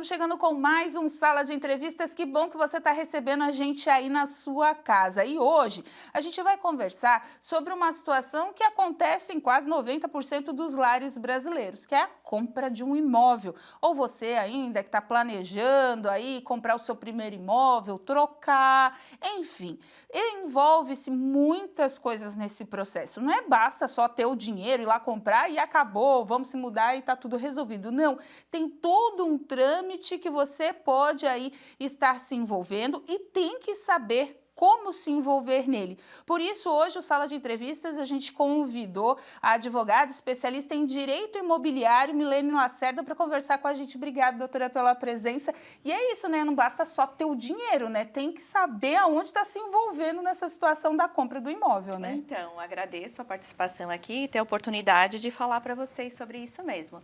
estamos chegando com mais um Sala de Entrevistas. Que bom que você está recebendo a gente aí na sua casa. E hoje a gente vai conversar sobre uma situação que acontece em quase 90% dos lares brasileiros, que é a compra de um imóvel. Ou você ainda que está planejando aí comprar o seu primeiro imóvel, trocar, enfim. Envolve-se muitas coisas nesse processo. Não é basta só ter o dinheiro, ir lá comprar e acabou, vamos se mudar e está tudo resolvido. Não, tem todo um trâmite que você pode aí estar se envolvendo e tem que saber como se envolver nele. Por isso, hoje, o Sala de Entrevistas, a gente convidou a advogada especialista em direito imobiliário, Milene Lacerda, para conversar com a gente. Obrigada, doutora, pela presença. E é isso, né? Não basta só ter o dinheiro, né? Tem que saber aonde está se envolvendo nessa situação da compra do imóvel, né? Então, agradeço a participação aqui e ter a oportunidade de falar para vocês sobre isso mesmo.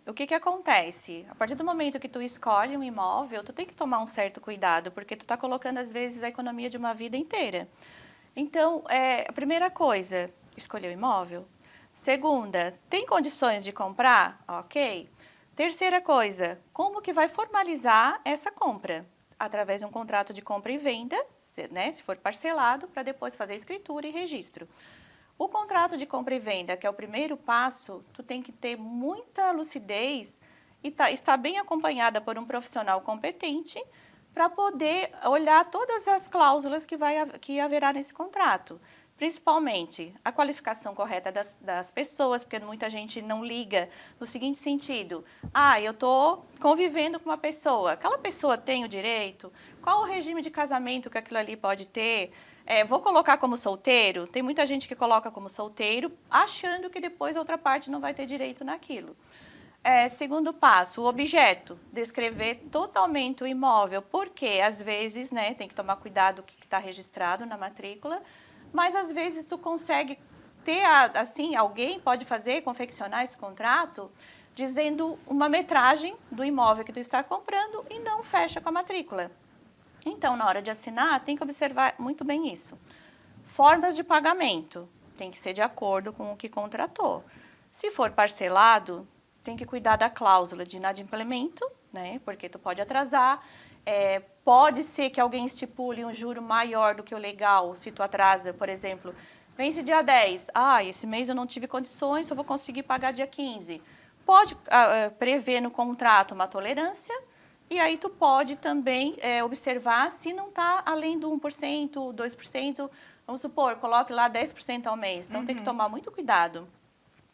O que acontece? A partir do momento que tu escolhe um imóvel, tu tem que tomar um certo cuidado, porque tu tá colocando, às vezes, a economia de uma vida inteira. Então, a primeira coisa, escolher o imóvel. Segunda, tem condições de comprar? Ok. Terceira coisa, como que vai formalizar essa compra? Através de um contrato de compra e venda, se for parcelado, para depois fazer escritura e registro. O contrato de compra e venda, que é o primeiro passo, tu tem que ter muita lucidez e estar bem acompanhada por um profissional competente para poder olhar todas as cláusulas que haverá nesse contrato. Principalmente a qualificação correta das pessoas, porque muita gente não liga no seguinte sentido: eu estou convivendo com uma pessoa, aquela pessoa tem o direito? Qual o regime de casamento que aquilo ali pode ter? Vou colocar como solteiro? Tem muita gente que coloca como solteiro, achando que depois a outra parte não vai ter direito naquilo. Segundo passo, o objeto, descrever totalmente o imóvel, porque às vezes, tem que tomar cuidado com o que está registrado na matrícula, mas às vezes tu consegue ter, assim, alguém pode confeccionar esse contrato dizendo uma metragem do imóvel que tu está comprando e não fecha com a matrícula. Então, na hora de assinar, tem que observar muito bem isso. Formas de pagamento, tem que ser de acordo com o que contratou. Se for parcelado, tem que cuidar da cláusula de inadimplemento, porque tu pode atrasar. Pode ser que alguém estipule um juro maior do que o legal, se tu atrasa, por exemplo, vence dia 10, esse mês eu não tive condições, só vou conseguir pagar dia 15. Pode prever no contrato uma tolerância, e aí tu pode também observar se não está além do 1%, 2%, vamos supor, coloque lá 10% ao mês. Então, tem que tomar muito cuidado,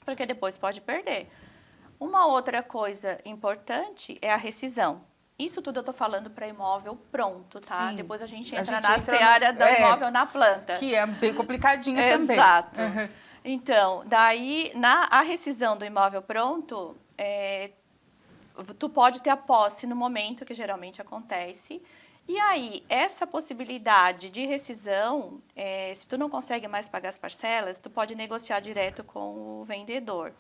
porque depois pode perder. Uma outra coisa importante é a rescisão. Isso tudo eu estou falando para imóvel pronto, tá? Sim. Depois a gente entra na seara do imóvel na planta. Que é bem complicadinho também. Exato. Uhum. Então, daí, a rescisão do imóvel pronto, tu pode ter a posse no momento, que geralmente acontece. E aí, essa possibilidade de rescisão, se tu não consegue mais pagar as parcelas, tu pode negociar direto com o vendedor.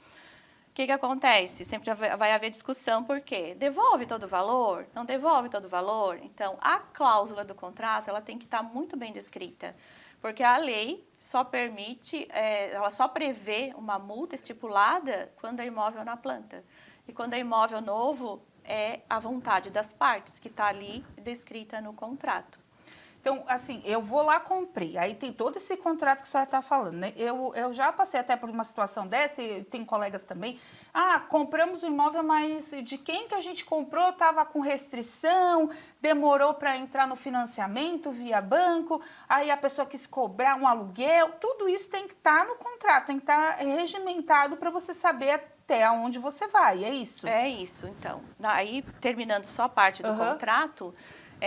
O que acontece? Sempre vai haver discussão, por quê? Devolve todo o valor? Não devolve todo o valor? Então, a cláusula do contrato, ela tem que estar muito bem descrita, porque a lei só permite, ela só prevê uma multa estipulada quando é imóvel na planta. E quando é imóvel novo, é a vontade das partes, que está ali descrita no contrato. Então, assim, eu vou lá, comprei, aí tem todo esse contrato que a senhora está falando, né? Eu já passei até por uma situação dessa, e tem colegas também. Compramos o imóvel, mas de quem que a gente comprou estava com restrição, demorou para entrar no financiamento via banco, aí a pessoa quis cobrar um aluguel, tudo isso tem que estar no contrato, tem que estar regimentado para você saber até onde você vai, é isso? É isso, então. Aí, terminando só a parte do contrato,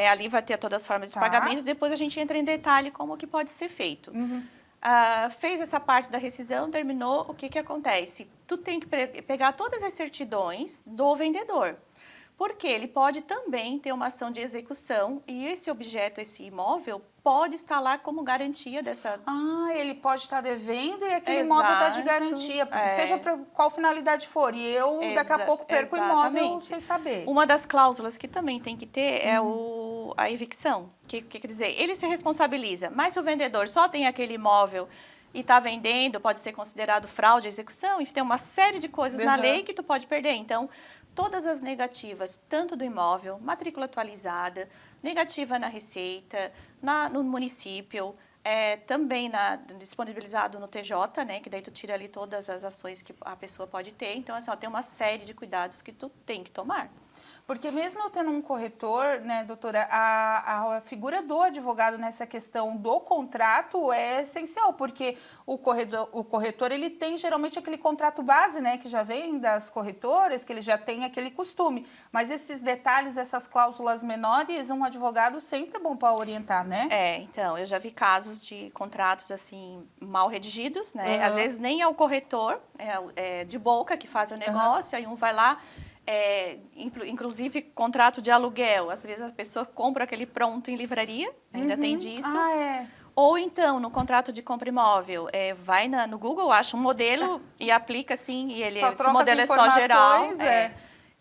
ali vai ter todas as formas de pagamento, depois a gente entra em detalhe como que pode ser feito. Fez essa parte da rescisão, terminou, o que acontece? Tu tem que pegar todas as certidões do vendedor, porque ele pode também ter uma ação de execução e esse objeto, esse imóvel, pode estar lá como garantia dessa... ele pode estar devendo e aquele imóvel está de garantia, seja para qual finalidade for. E eu, daqui a pouco, perco o imóvel sem saber. Uma das cláusulas que também tem que ter é a evicção. Que quer dizer, ele se responsabiliza, mas se o vendedor só tem aquele imóvel e está vendendo, pode ser considerado fraude à execução, enfim, tem uma série de coisas na lei que tu pode perder. Então, todas as negativas, tanto do imóvel, matrícula atualizada, negativa na receita, no município, também disponibilizado no TJ, né, que daí tu tira ali todas as ações que a pessoa pode ter. Então, assim, ó, tem uma série de cuidados que tu tem que tomar. Porque mesmo eu tendo um corretor, né, doutora, a figura do advogado nessa questão do contrato é essencial, porque o corretor ele tem geralmente aquele contrato base, né, que já vem das corretoras, que ele já tem aquele costume. Mas esses detalhes, essas cláusulas menores, um advogado sempre é bom para orientar, né? Então, eu já vi casos de contratos, assim, mal redigidos, né? Às vezes nem é o corretor, é de boca que faz o negócio, aí um vai lá... inclusive contrato de aluguel, às vezes a pessoa compra aquele pronto em livraria, ainda tem disso. Ou então, no contrato de compra imóvel, vai no Google, acha um modelo e aplica assim, e esse modelo é só geral.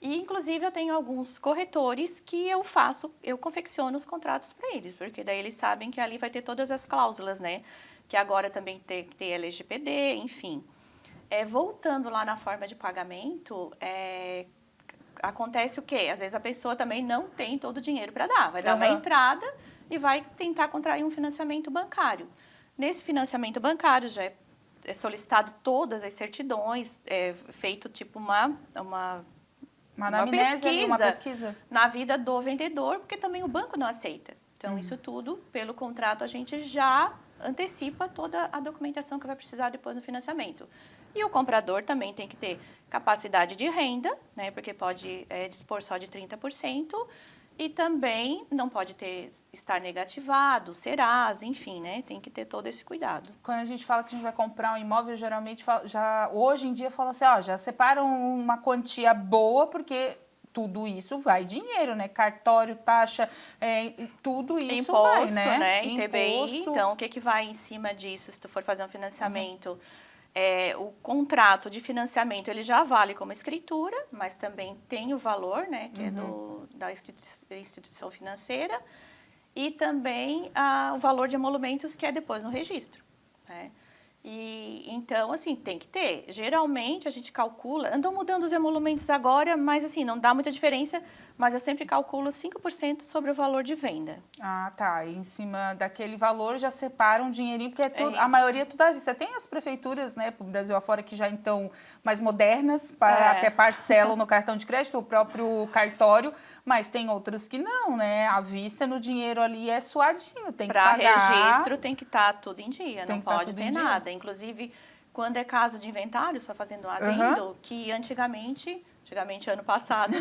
E, inclusive, eu tenho alguns corretores que eu confecciono os contratos para eles, porque daí eles sabem que ali vai ter todas as cláusulas, né? Que agora também tem LGPD, enfim. Voltando lá na forma de pagamento, acontece o quê? Às vezes a pessoa também não tem todo o dinheiro para dar. Vai dar uma entrada e vai tentar contrair um financiamento bancário. Nesse financiamento bancário já é solicitado todas as certidões, feito tipo uma pesquisa na vida do vendedor, porque também o banco não aceita. Então, isso tudo, pelo contrato, a gente já antecipa toda a documentação que vai precisar depois no financiamento. E o comprador também tem que ter capacidade de renda, né, porque pode dispor só de 30%, e também não pode estar negativado, Serasa, enfim, né, tem que ter todo esse cuidado. Quando a gente fala que a gente vai comprar um imóvel, geralmente, hoje em dia, fala assim, já separa uma quantia boa, porque... tudo isso vai dinheiro, né? Cartório, taxa, tudo isso imposto, vai, né? ITBI. Então, o que vai em cima disso, se tu for fazer um financiamento? O contrato de financiamento, ele já vale como escritura, mas também tem o valor, né? Que é da instituição financeira. E também o valor de emolumentos, que é depois no registro, né? E, então, assim, tem que ter. Geralmente, a gente calcula... Andam mudando os emolumentos agora, mas, assim, não dá muita diferença. Mas eu sempre calculo 5% sobre o valor de venda. Ah, tá. E em cima daquele valor já separa um dinheirinho, porque a maioria é tudo à vista. Tem as prefeituras, né, para o Brasil afora, que já estão mais modernas, até parcelam no cartão de crédito, o próprio cartório, mas tem outras que não, né? À vista, no dinheiro ali é suadinho, tem que pagar. Para registro tem que estar tudo em dia, não pode ter nada. Inclusive, quando é caso de inventário, só fazendo um adendo, que antigamente ano passado,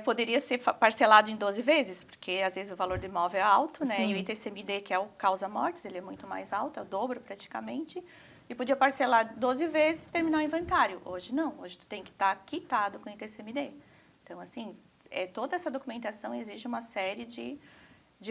poderia ser parcelado em 12 vezes, porque às vezes o valor do imóvel é alto, né? E o ITCMD, que é o causa-mortes, ele é muito mais alto, é o dobro praticamente, e podia parcelar 12 vezes e terminar o inventário. Hoje não, hoje tu tem que estar quitado com o ITCMD. Então, assim, toda essa documentação exige uma série de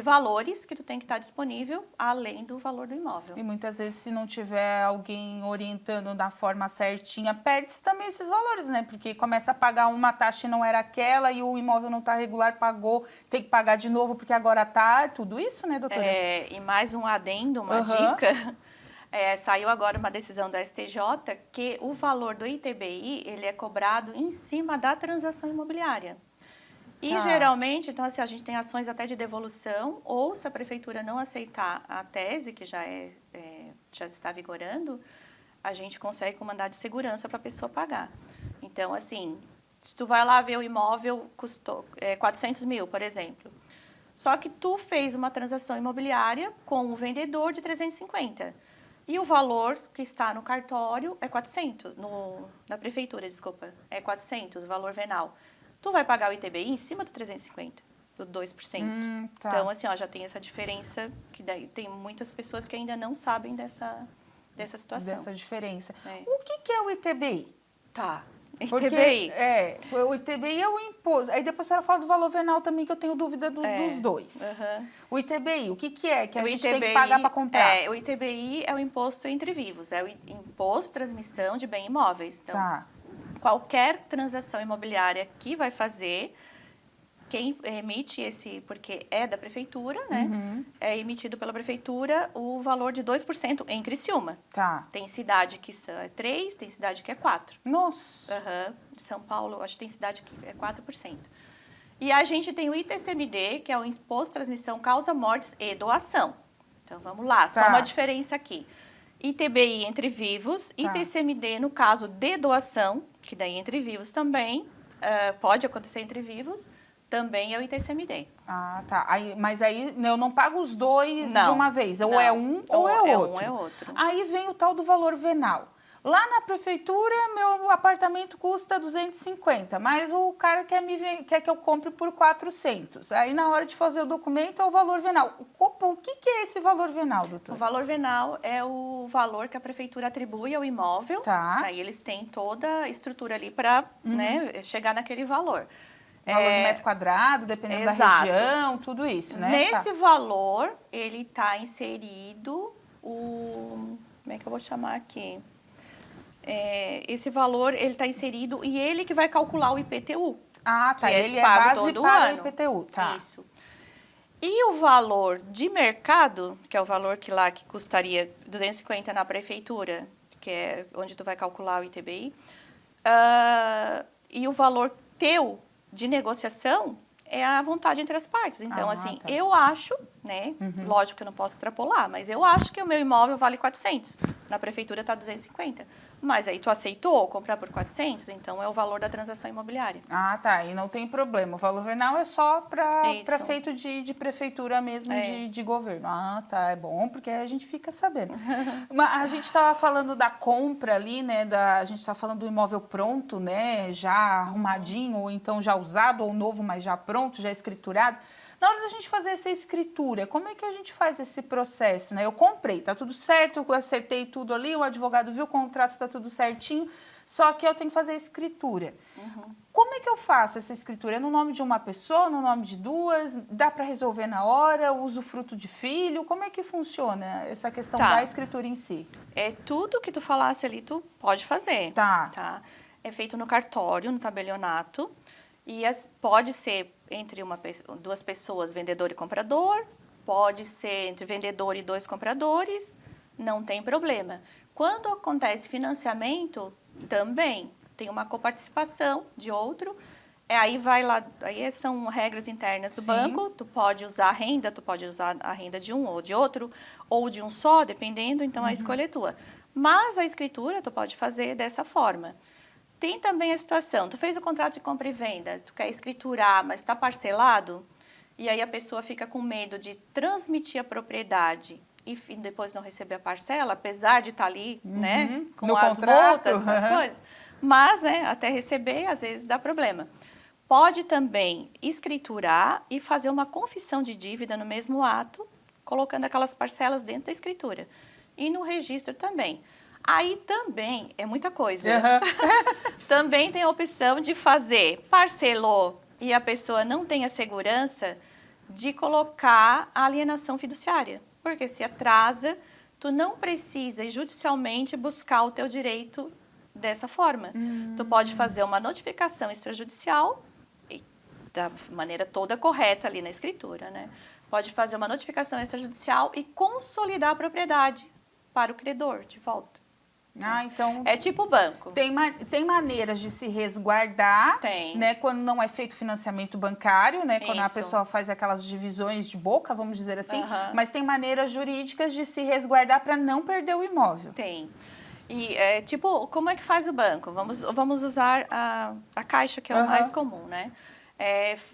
valores que tu tem que estar disponível, além do valor do imóvel. E muitas vezes, se não tiver alguém orientando da forma certinha, perde-se também esses valores, né? Porque começa a pagar uma taxa e não era aquela, e o imóvel não está regular, pagou, tem que pagar de novo porque agora está, tudo isso, né, doutora? E mais um adendo, uma dica... saiu agora uma decisão da STJ que o valor do ITBI, ele é cobrado em cima da transação imobiliária. E, geralmente, então, assim, a gente tem ações até de devolução, ou se a prefeitura não aceitar a tese, que já está vigorando, a gente consegue com mandado de segurança para a pessoa pagar. Então, assim, se tu vai lá ver o imóvel, custou 400 mil, por exemplo. Só que tu fez uma transação imobiliária com o vendedor de 350. E o valor que está no cartório é 400, na prefeitura, desculpa, é 400, o valor venal. Tu vai pagar o ITBI em cima do 350, do 2%. Então, assim, já tem essa diferença, que daí tem muitas pessoas que ainda não sabem dessa situação. Dessa diferença. O que é o ITBI? ITBI. O ITBI é o imposto. Aí depois a senhora fala do valor venal também, que eu tenho dúvida dos dois. O ITBI, o que é? Que a gente tem que pagar para comprar? O ITBI é o imposto entre vivos, é o imposto de transmissão de bens imóveis. Então, qualquer transação imobiliária que vai fazer, quem emite porque é da prefeitura, né? É emitido pela prefeitura o valor de 2% em Criciúma. Tá. Tem cidade que é 3%, tem cidade que é 4%. Nossa! São Paulo, acho que tem cidade que é 4%. E a gente tem o ITCMD, que é o Imposto de Transmissão Causa Mortes e Doação. Então, vamos lá, só uma diferença aqui. ITBI entre vivos, ITCMD no caso de doação, que daí entre vivos também, pode acontecer entre vivos, também é o ITCMD. Ah, tá. Mas aí eu não pago os dois de uma vez. Ou não. é um ou é outro. É um, é outro. Aí vem o tal do valor venal. Lá na prefeitura, meu apartamento custa 250, mas o cara quer que eu compre por 400. Aí, na hora de fazer o documento, é o valor venal. O que é esse valor venal, doutor? O valor venal é o valor que a prefeitura atribui ao imóvel. Tá. Aí eles têm toda a estrutura ali para chegar naquele valor. Valor de metro quadrado, dependendo da região, tudo isso, né? Nesse valor, ele está inserido como é que eu vou chamar aqui? Esse valor, ele está inserido e ele que vai calcular o IPTU. Ah, tá. Que ele é pago base todo para ano. o IPTU, tá. Isso. E o valor de mercado, que é o valor que custaria 250 na prefeitura, que é onde tu vai calcular o ITBI, e o valor teu de negociação é a vontade entre as partes. Então, eu acho, né, lógico que eu não posso extrapolar, mas eu acho que o meu imóvel vale 400, na prefeitura está 250. Mas aí tu aceitou comprar por 400, então é o valor da transação imobiliária. Ah, tá. E não tem problema. O valor venal é só para feito de prefeitura mesmo, de governo. Ah, tá. É bom, porque a gente fica sabendo. Mas a gente estava falando da compra ali, né? A gente estava falando do imóvel pronto, né? Já arrumadinho, ou então já usado, ou novo, mas já pronto, já escriturado. Na hora da gente fazer essa escritura, como é que a gente faz esse processo, né? Eu comprei, tá tudo certo, eu acertei tudo ali, o advogado viu o contrato, tá tudo certinho, só que eu tenho que fazer a escritura. Como é que eu faço essa escritura? É no nome de uma pessoa, no nome de duas? Dá para resolver na hora? Uso fruto de filho? Como é que funciona essa questão da escritura em si? É tudo que tu falasse ali, tu pode fazer. Tá. É feito no cartório, no tabelionato, e pode ser entre duas pessoas, vendedor e comprador, pode ser entre vendedor e 2 compradores, não tem problema. Quando acontece financiamento, também tem uma coparticipação de outro, aí vai lá, aí são regras internas do banco, tu pode usar a renda de um ou de outro, ou de um só, dependendo, então a escolha é tua. Mas a escritura tu pode fazer dessa forma. Tem também a situação, tu fez o contrato de compra e venda, tu quer escriturar, mas está parcelado, e aí a pessoa fica com medo de transmitir a propriedade e depois não receber a parcela, apesar de estar ali, né, com no as contrato, multas, com as coisas, mas, né, até receber, às vezes dá problema. Pode também escriturar e fazer uma confissão de dívida no mesmo ato, colocando aquelas parcelas dentro da escritura. E no registro também. Aí também é muita coisa. Também tem a opção de fazer parcelou e a pessoa não tem a segurança de colocar a alienação fiduciária. Porque se atrasa, tu não precisa judicialmente buscar o teu direito dessa forma. Tu pode fazer uma notificação extrajudicial, da maneira toda correta ali na escritura, né? Pode fazer uma notificação extrajudicial e consolidar a propriedade para o credor de volta. Ah, então... É tipo banco. Tem maneiras de se resguardar, né? Quando não é feito financiamento bancário, né? Quando a pessoa faz aquelas divisões de boca, vamos dizer assim. Mas tem maneiras jurídicas de se resguardar para não perder o imóvel. Tem. E, como é que faz o banco? Vamos usar a Caixa, que é o mais comum, né?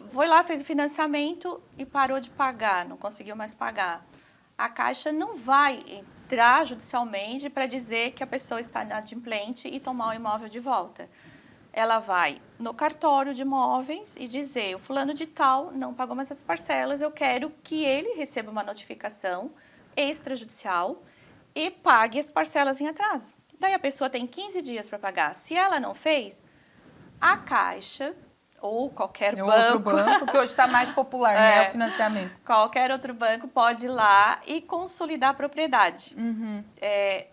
Foi lá, fez o financiamento e parou de pagar, não conseguiu mais pagar. A Caixa não vai entrar judicialmente para dizer que a pessoa está inadimplente e tomar o imóvel de volta. Ela vai no cartório de imóveis e dizer, o fulano de tal não pagou mais as parcelas, eu quero que ele receba uma notificação extrajudicial e pague as parcelas em atraso. Daí a pessoa tem 15 dias para pagar. Se ela não fez, a Caixa ou qualquer banco... outro banco, que hoje está mais popular, né? O financiamento. Qualquer outro banco pode ir lá e consolidar a propriedade.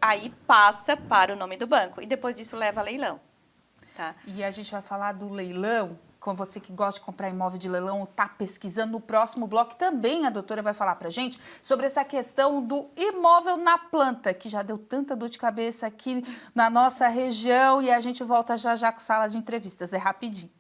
Aí passa para o nome do banco. E depois disso leva a leilão. Tá? E a gente vai falar do leilão. com você que gosta de comprar imóvel de leilão ou está pesquisando, no próximo bloco também a doutora vai falar para a gente sobre essa questão do imóvel na planta, que já deu tanta dor de cabeça aqui na nossa região, e a gente volta já já com sala de entrevistas, é rapidinho.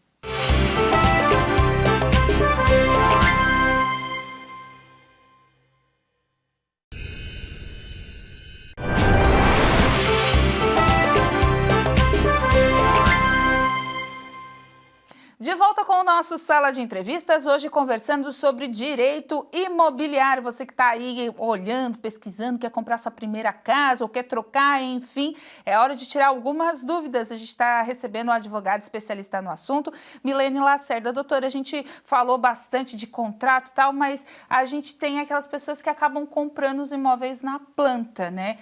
De volta com o nosso Sala de Entrevistas, hoje conversando sobre direito imobiliário. Você que está aí olhando, pesquisando, quer comprar sua primeira casa ou quer trocar, enfim, é hora de tirar algumas dúvidas. A gente está recebendo um advogado especialista no assunto, Milene Lacerda. Doutora, a gente falou bastante de contrato e tal, mas a gente tem aquelas pessoas que acabam comprando os imóveis na planta, né?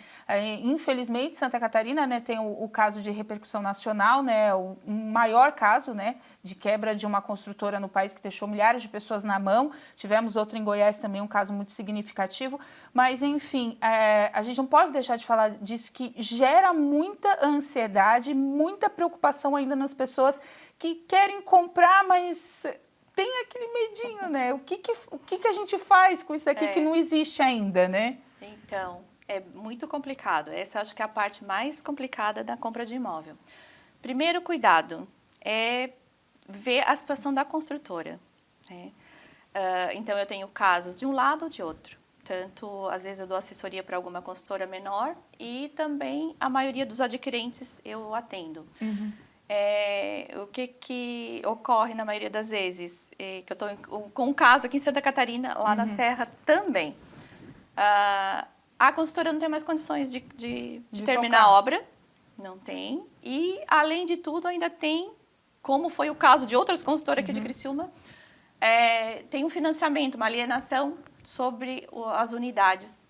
Infelizmente, Santa Catarina, né, tem o caso de repercussão nacional, né, o maior caso, né, de quebra de uma construtora no país que deixou milhares de pessoas na mão. Tivemos outro em Goiás também, um caso muito significativo. Mas, enfim, a gente não pode deixar de falar disso, que gera muita ansiedade, muita preocupação ainda nas pessoas que querem comprar, mas tem aquele medinho, né? O que a gente faz com isso aqui que não existe ainda, né? Então, é muito complicado. Essa acho que é a parte mais complicada da compra de imóvel. Primeiro cuidado é ver a situação da construtora, né? Então, eu tenho casos de um lado ou de outro. Tanto, às vezes, eu dou assessoria para alguma consultora menor e também a maioria dos adquirentes eu atendo. Uhum. O que ocorre na maioria das vezes? Que eu estou com um caso aqui em Santa Catarina, lá na Serra também. A consultora não tem mais condições de terminar a obra, não tem. E, além de tudo, ainda tem, como foi o caso de outras consultoras aqui de Criciúma, tem um financiamento, uma alienação sobre as unidades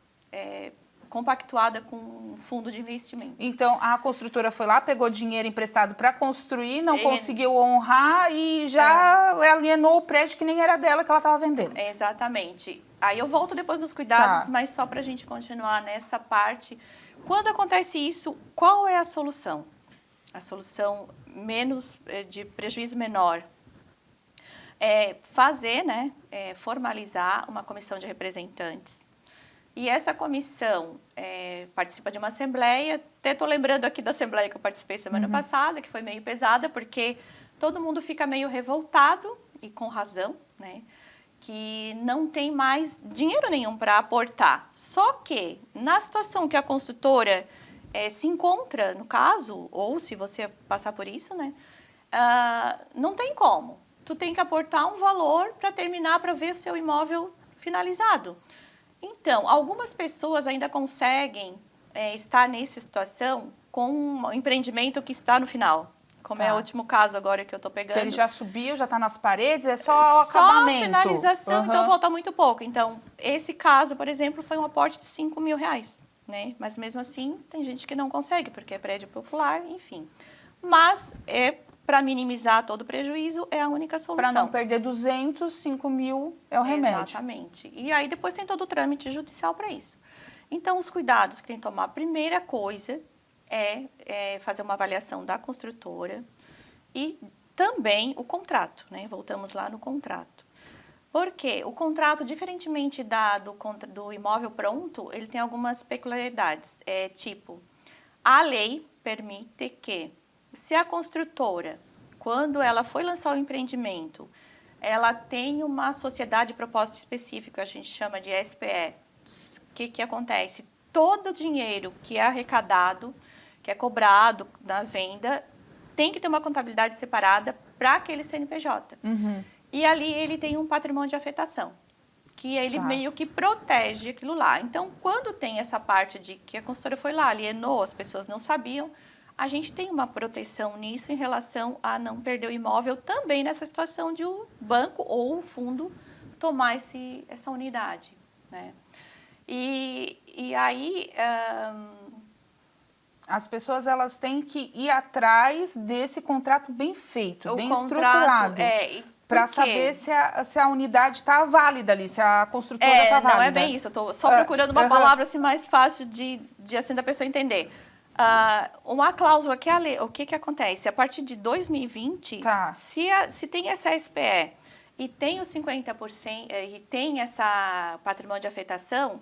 compactuada com um fundo de investimento. Então, a construtora foi lá, pegou dinheiro emprestado para construir, não conseguiu honrar e já alienou o prédio que nem era dela, que ela estava vendendo. Exatamente. Aí eu volto depois dos cuidados, mas só para a gente continuar nessa parte. Quando acontece isso, qual é a solução? A solução de prejuízo menor é fazer, né, formalizar uma comissão de representantes. E essa comissão participa de uma assembleia. Até estou lembrando aqui da assembleia que eu participei semana passada, que foi meio pesada, porque todo mundo fica meio revoltado, e com razão, né, que não tem mais dinheiro nenhum para aportar. Só que, na situação que a construtora se encontra, no caso, ou se você passar por isso, né, não tem como. Tu tem que aportar um valor para terminar, para ver o seu imóvel finalizado. Então, algumas pessoas ainda conseguem estar nessa situação com um empreendimento que está no final. Como é o último caso agora que eu estou pegando. Que ele já subiu, já está nas paredes, é só o acabamento. Só a finalização, então falta muito pouco. Então, esse caso, por exemplo, foi um aporte de R$5.000, né? Mas mesmo assim, tem gente que não consegue, porque é prédio popular, enfim. Mas, para minimizar todo o prejuízo, é a única solução. Para não perder 200, 5.000 é o remédio. Exatamente. E aí, depois tem todo o trâmite judicial para isso. Então, os cuidados que tem que tomar, a primeira coisa é fazer uma avaliação da construtora e também o contrato, né? Voltamos lá no contrato. Porque o contrato, diferentemente do imóvel pronto, ele tem algumas peculiaridades. Tipo, a lei permite que, se a construtora, quando ela foi lançar o empreendimento, ela tem uma sociedade de propósito específico, a gente chama de SPE. O que acontece? Todo o dinheiro que é arrecadado, que é cobrado na venda, tem que ter uma contabilidade separada para aquele CNPJ. E ali ele tem um patrimônio de afetação, que ele meio que protege aquilo lá. Então, quando tem essa parte de que a consultora foi lá, alienou, as pessoas não sabiam, a gente tem uma proteção nisso em relação a não perder o imóvel também nessa situação de o banco ou o fundo tomar essa unidade, né? E aí... As pessoas, elas têm que ir atrás desse contrato bem feito, bem estruturado. Para saber se a unidade está válida ali, se a construtora está válida. Não é bem isso, eu estou só procurando uma palavra assim, mais fácil de assim, da pessoa entender. Uma cláusula que o que acontece? A partir de 2020, Tá. se tem essa SPE e tem os 50% e tem essa patrimônio de afetação,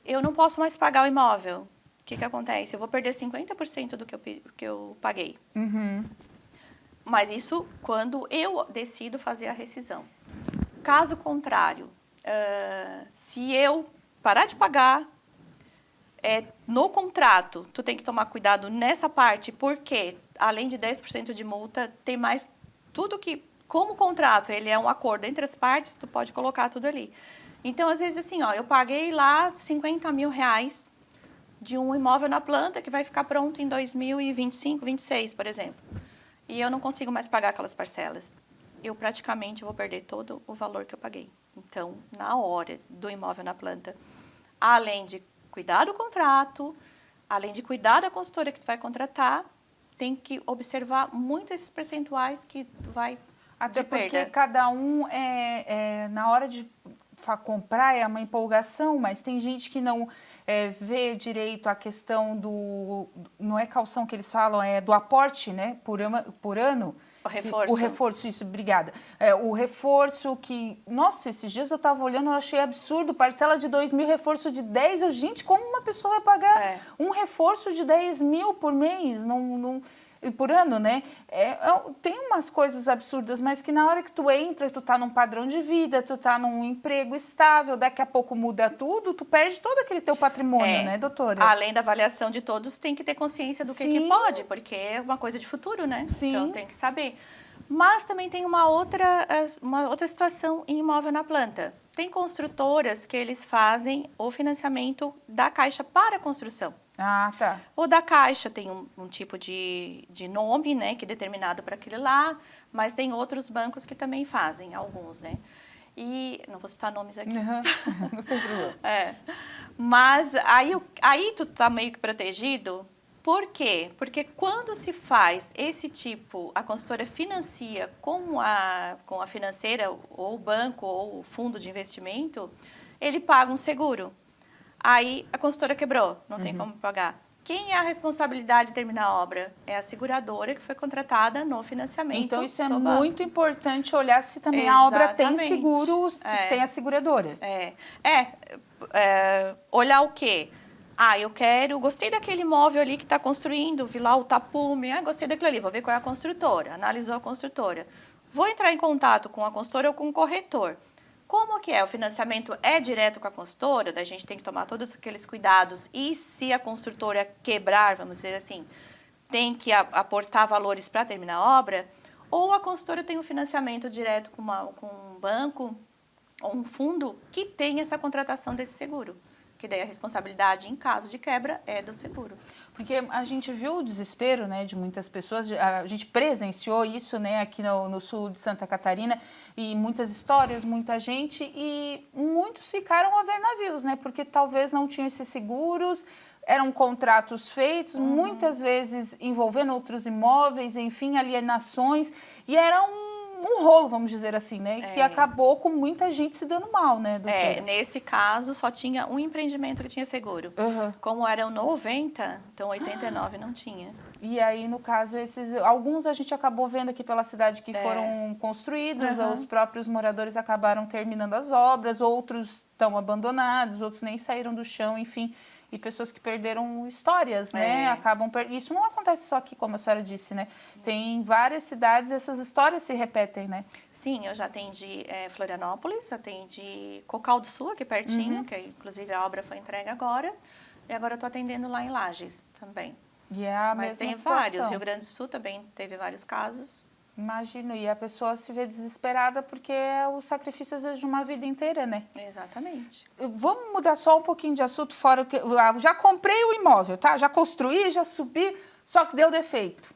eu não posso mais pagar o imóvel. O que acontece? Eu vou perder 50% do que eu paguei. Uhum. Mas isso quando eu decido fazer a rescisão. Caso contrário, se eu parar de pagar, no contrato, tu tem que tomar cuidado nessa parte, porque além de 10% de multa, tem mais tudo que, como o contrato, ele é um acordo entre as partes, tu pode colocar tudo ali. Então, às vezes, assim, ó, eu paguei lá 50 mil reais de um imóvel na planta que vai ficar pronto em 2025, 26, por exemplo. E eu não consigo mais pagar aquelas parcelas. Eu praticamente vou perder todo o valor que eu paguei. Então, na hora do imóvel na planta, além de cuidar do contrato, além de cuidar da consultora que tu vai contratar, tem que observar muito esses percentuais que vai Até de porque perda. cada um, na hora de comprar, é uma empolgação, mas tem gente que não vê direito a questão não é calção que eles falam, é do aporte, né, por ano. O reforço. O reforço, isso, obrigada. O reforço que... Nossa, esses dias eu estava olhando, eu achei absurdo. Parcela de 2 mil, reforço de 10. Gente, como uma pessoa vai pagar um reforço de 10 mil por mês? Por ano, né? Tem umas coisas absurdas, mas que na hora que tu entra, tu tá num padrão de vida, tu tá num emprego estável, daqui a pouco muda tudo, tu perde todo aquele teu patrimônio, né, doutora? Além da avaliação de todos, tem que ter consciência do que pode, porque é uma coisa de futuro, né? Sim. Então, tem que saber. Mas também tem uma outra situação em imóvel na planta. Tem construtoras que eles fazem o financiamento da Caixa para a construção. Ah, tá. O da Caixa tem um tipo de nome, né, que é determinado para aquele lá, mas tem outros bancos que também fazem, alguns, né? E não vou citar nomes aqui. Uhum. Não tem problema. Mas aí tu tá meio que protegido. Por quê? Porque quando se faz esse tipo, a consultora financia com a financeira, ou o banco, ou o fundo de investimento, ele paga um seguro. Aí a consultora quebrou, não tem como pagar. Quem é a responsabilidade de terminar a obra? É a seguradora que foi contratada no financiamento. Então, isso é muito importante olhar se também a obra tem seguro, se tem a seguradora. Olhar o quê? Gostei daquele imóvel ali que está construindo, vi lá o tapume, gostei daquilo ali, vou ver qual é a construtora, analisou a construtora. Vou entrar em contato com a consultora ou com o corretor. Como que é? O financiamento é direto com a consultora, da gente tem que tomar todos aqueles cuidados e se a construtora quebrar, vamos dizer assim, tem que aportar valores para terminar a obra, ou a consultora tem um financiamento direto com um banco ou um fundo que tem essa contratação desse seguro, que daí a responsabilidade em caso de quebra é do seguro. Porque a gente viu o desespero, né, de muitas pessoas, a gente presenciou isso, né, aqui no sul de Santa Catarina, e muitas histórias, muita gente, e muitos ficaram a ver navios, né, porque talvez não tinham esses seguros, eram contratos feitos, muitas vezes envolvendo outros imóveis, enfim, alienações, e era um rolo, vamos dizer assim, né? Que acabou com muita gente se dando mal, né, doutora? Nesse caso, só tinha um empreendimento que tinha seguro. Como eram 90, então 89 não tinha. E aí, no caso, alguns a gente acabou vendo aqui pela cidade que foram construídos, os próprios moradores acabaram terminando as obras, outros estão abandonados, outros nem saíram do chão, enfim. E pessoas que perderam histórias, né? Isso não acontece só aqui, como a senhora disse, né? Tem várias cidades, essas histórias se repetem, né? Sim, eu já atendi Florianópolis, atendi Cocal do Sul, aqui pertinho, que inclusive a obra foi entregue agora. E agora eu estou atendendo lá em Lages também. E é a Mas mesma tem situação. vários, Rio Grande do Sul também teve vários casos. Imagino, e a pessoa se vê desesperada porque é o sacrifício, às vezes, de uma vida inteira, né? Exatamente. Vamos mudar só um pouquinho de assunto fora. Já comprei o imóvel, tá? Já construí, já subi, só que deu defeito.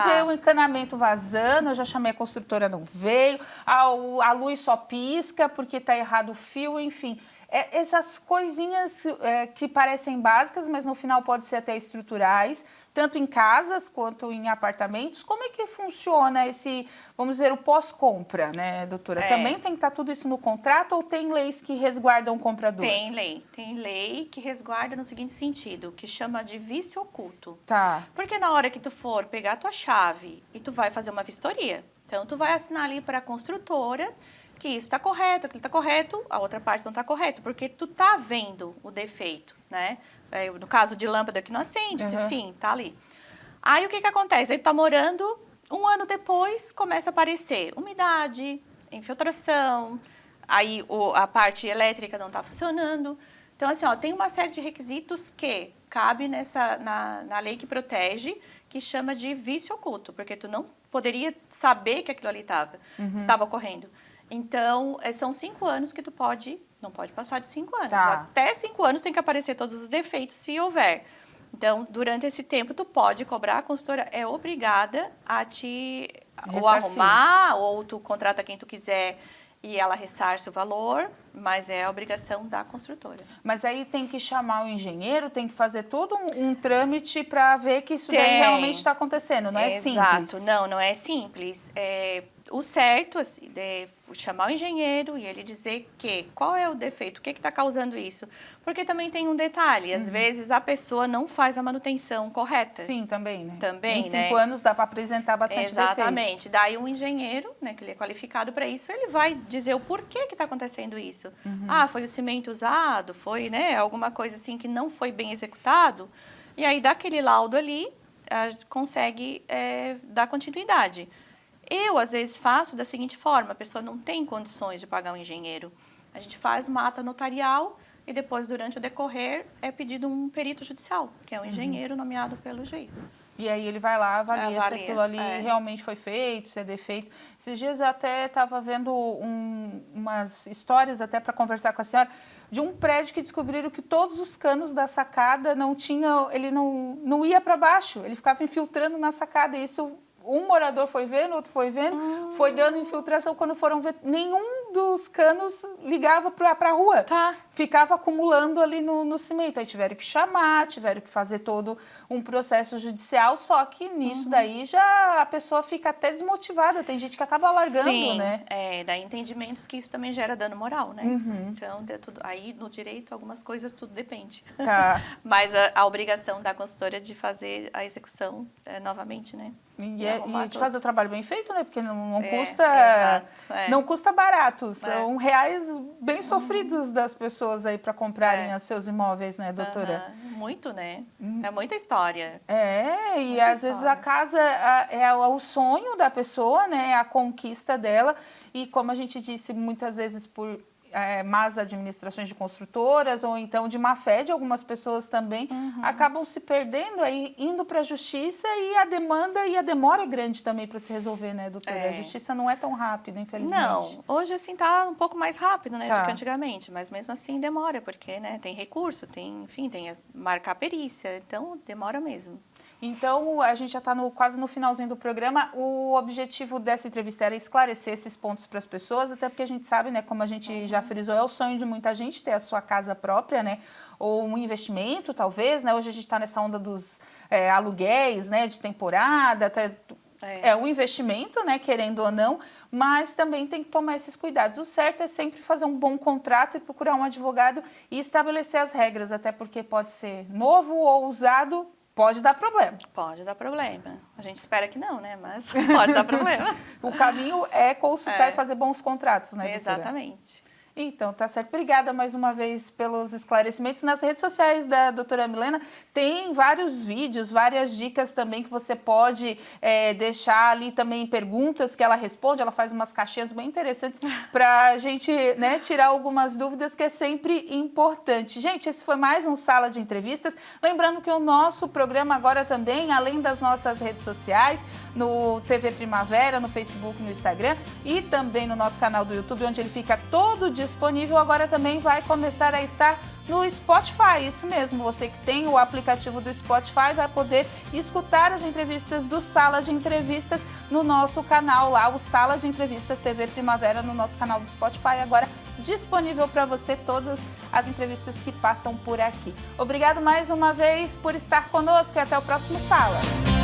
Veio o encanamento vazando, eu já chamei a construtora, não veio. A luz só pisca porque tá errado o fio, enfim. Essas coisinhas que parecem básicas, mas no final podem ser até estruturais. tanto em casas quanto em apartamentos. Como é que funciona esse, vamos dizer, o pós-compra, né, doutora? Também tem que estar tudo isso no contrato ou tem leis que resguardam o comprador? Tem lei que resguarda no seguinte sentido, que chama de vício oculto. Tá. Porque na hora que tu for pegar a tua chave e tu vai fazer uma vistoria, então tu vai assinar ali para a construtora que isso está correto, aquilo está correto, a outra parte não está correto, porque tu tá vendo o defeito, né? No caso de lâmpada que não acende, enfim, tá ali. Aí o que acontece? Aí tu tá morando, um ano depois começa a aparecer umidade, infiltração, aí a parte elétrica não tá funcionando. Então, assim, ó, tem uma série de requisitos que cabe na lei que protege, que chama de vício oculto, porque tu não poderia saber que aquilo ali estava ocorrendo. Então, são 5 anos que tu não pode passar de 5 anos. Tá. Até 5 anos tem que aparecer todos os defeitos, se houver. Então, durante esse tempo, tu pode cobrar, a consultora é obrigada a te ou arrumar, ou tu contrata quem tu quiser e ela ressarce o valor, mas é a obrigação da construtora. Mas aí tem que chamar o engenheiro, tem que fazer todo um trâmite para ver que isso daí realmente está acontecendo, não é simples? Exato, não é simples. O certo é chamar o engenheiro e ele dizer qual é o defeito, o que está causando isso. Porque também tem um detalhe, às vezes a pessoa não faz a manutenção correta. Sim, também, né? Também, em 5 anos dá para apresentar bastante Exatamente. defeito. Daí um engenheiro, né, que ele é qualificado para isso, ele vai dizer o porquê que está acontecendo isso. Foi o cimento usado, foi, né, alguma coisa assim que não foi bem executado. E aí, daquele laudo ali, consegue dar continuidade. Eu, às vezes, faço da seguinte forma, a pessoa não tem condições de pagar um engenheiro. A gente faz uma ata notarial e depois, durante o decorrer, é pedido um perito judicial, que é um engenheiro nomeado pelo juiz. E aí ele vai lá, avalia se aquilo ali realmente foi feito, se é defeito. Esses dias eu até estava vendo umas histórias até para conversar com a senhora, de um prédio que descobriram que todos os canos da sacada ele não ia para baixo, ele ficava infiltrando na sacada. E isso, um morador foi vendo, outro foi vendo, foi dando infiltração. Quando foram ver, nenhum dos canos ligava para a rua. Tá. Ficava acumulando ali no cimento. Aí tiveram que chamar, tiveram que fazer todo um processo judicial, só que nisso daí já a pessoa fica até desmotivada. Tem gente que acaba largando, Sim, né? Daí entendimentos que isso também gera dano moral, né? Então, aí no direito, algumas coisas, tudo depende. Tá. Mas a obrigação da consultora de fazer a execução novamente, né? E de fazer o trabalho bem feito, né? Porque não custa, exato, não custa barato. São reais bem sofridos das pessoas aí para comprarem os seus imóveis, né, doutora? Muito, né? É muita história. E às vezes a casa é o sonho da pessoa, né? É a conquista dela. E como a gente disse, muitas vezes por más administrações de construtoras ou então de má fé de algumas pessoas também, acabam se perdendo aí, indo para a justiça, e a demanda e a demora é grande também para se resolver, né, doutora? A justiça não é tão rápida, infelizmente. Não, hoje assim tá um pouco mais rápido, né, do que antigamente, mas mesmo assim demora, porque, né, tem recurso, tem a marcar perícia, então demora mesmo. Então, a gente já está quase no finalzinho do programa. O objetivo dessa entrevista era esclarecer esses pontos para as pessoas, até porque a gente sabe, né, como a gente já frisou, é o sonho de muita gente ter a sua casa própria, né, ou um investimento, talvez, né. Hoje a gente está nessa onda dos aluguéis, né, de temporada, até um investimento, né, querendo ou não, mas também tem que tomar esses cuidados. O certo é sempre fazer um bom contrato e procurar um advogado e estabelecer as regras, até porque pode ser novo ou usado. Pode dar problema. Pode dar problema. A gente espera que não, né? Mas pode dar problema. O caminho é consultar e fazer bons contratos, né, doutora? Exatamente. Então, tá certo. Obrigada mais uma vez pelos esclarecimentos. Nas redes sociais da doutora Milena tem vários vídeos, várias dicas também que você pode deixar ali também, perguntas que ela responde. Ela faz umas caixinhas bem interessantes para a gente, né, tirar algumas dúvidas, que é sempre importante. Gente, esse foi mais um Sala de Entrevistas. Lembrando que o nosso programa agora também, além das nossas redes sociais, no TV Primavera, no Facebook, no Instagram e também no nosso canal do YouTube, onde ele fica todo disponível, agora também vai começar a estar no Spotify. Isso mesmo, você que tem o aplicativo do Spotify vai poder escutar as entrevistas do Sala de Entrevistas no nosso canal lá, o Sala de Entrevistas TV Primavera, no nosso canal do Spotify, agora disponível para você todas as entrevistas que passam por aqui. Obrigado mais uma vez por estar conosco e até o próximo Sala.